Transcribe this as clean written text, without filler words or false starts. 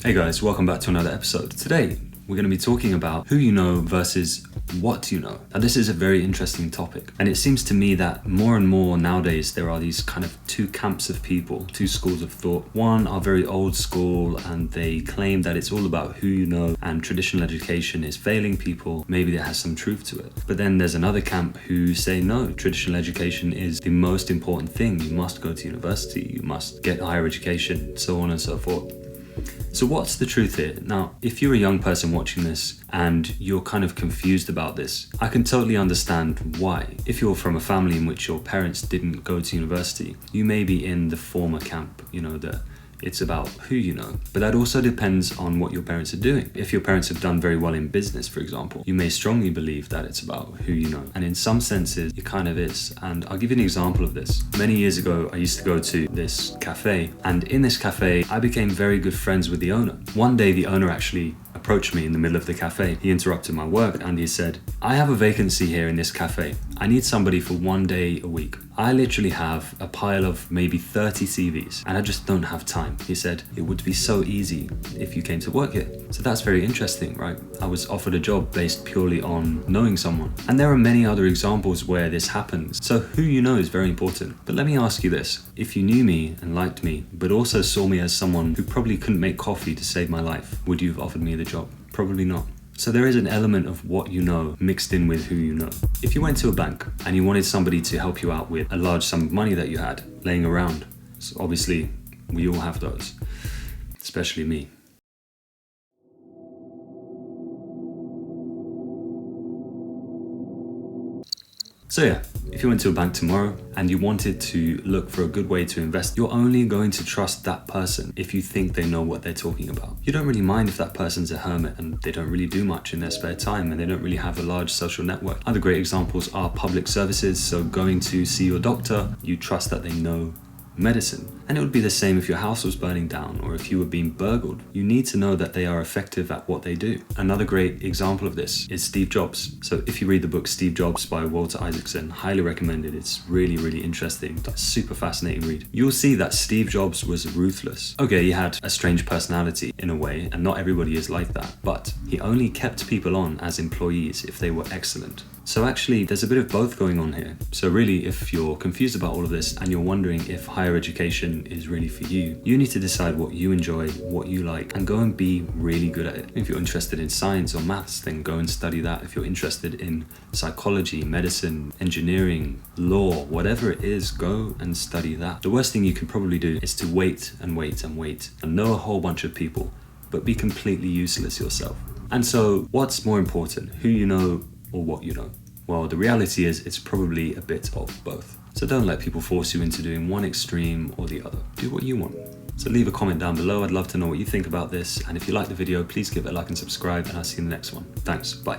Hey guys, welcome back to another episode. Today, we're going to be talking about who you know versus what you know. Now this is a very interesting topic, and it seems to me that more and more nowadays there are these kind of two camps of people, two schools of thought. One are very old school and they claim that it's all about who you know and traditional education is failing people. Maybe there has some truth to it. But then there's another camp who say no, traditional education is the most important thing. You must go to university, you must get higher education, so on and so forth. So what's the truth here? Now, if you're a young person watching this and you're kind of confused about this, I can totally understand why. If you're from a family in which your parents didn't go to university, you may be in the former camp, that it's about who you know. But that also depends on what your parents are doing. If your parents have done very well in business, for example, you may strongly believe that it's about who you know. And in some senses, it kind of is. And I'll give you an example of this. Many years ago, I used to go to this cafe. And in this cafe, I became very good friends with the owner. One day, the owner actually approached me in the middle of the cafe. He interrupted my work and he said, "I have a vacancy here in this cafe. I need somebody for 1 day a week. I literally have a pile of maybe 30 CVs and I just don't have time." He said, "It would be so easy if you came to work here." So that's very interesting, right? I was offered a job based purely on knowing someone. And there are many other examples where this happens. So who you know is very important. But let me ask you this. If you knew me and liked me, but also saw me as someone who probably couldn't make coffee to save my life, would you have offered me the job? Probably not. So there is an element of what you know mixed in with who you know. If you went to a bank and you wanted somebody to help you out with a large sum of money that you had laying around, so obviously we all have those, especially me. So yeah, if you went to a bank tomorrow and you wanted to look for a good way to invest, you're only going to trust that person if you think they know what they're talking about. You don't really mind if that person's a hermit and they don't really do much in their spare time and they don't really have a large social network. Other great examples are public services. So going to see your doctor, you trust that they know medicine. And it would be the same if your house was burning down or if you were being burgled. You need to know that they are effective at what they do. Another great example of this is Steve Jobs. So if you read the book Steve Jobs by Walter Isaacson, highly recommend it. It's really, really interesting. It's a super fascinating read. You'll see that Steve Jobs was ruthless. Okay, he had a strange personality in a way, and not everybody is like that, but he only kept people on as employees if they were excellent. So actually, there's a bit of both going on here. So really, if you're confused about all of this and you're wondering if higher education is really for you, you need to decide what you enjoy, what you like, and go and be really good at it. If you're interested in science or maths, then go and study that. If you're interested in psychology, medicine, engineering, law, whatever it is, go and study that. The worst thing you can probably do is to wait and wait and wait and know a whole bunch of people, but be completely useless yourself. And so what's more important, who you know or what you know? Well, the reality is it's probably a bit of both. So don't let people force you into doing one extreme or the other. Do what you want. So leave a comment down below. I'd love to know what you think about this. And if you like the video, please give it a like and subscribe, and I'll see you in the next one. Thanks, bye.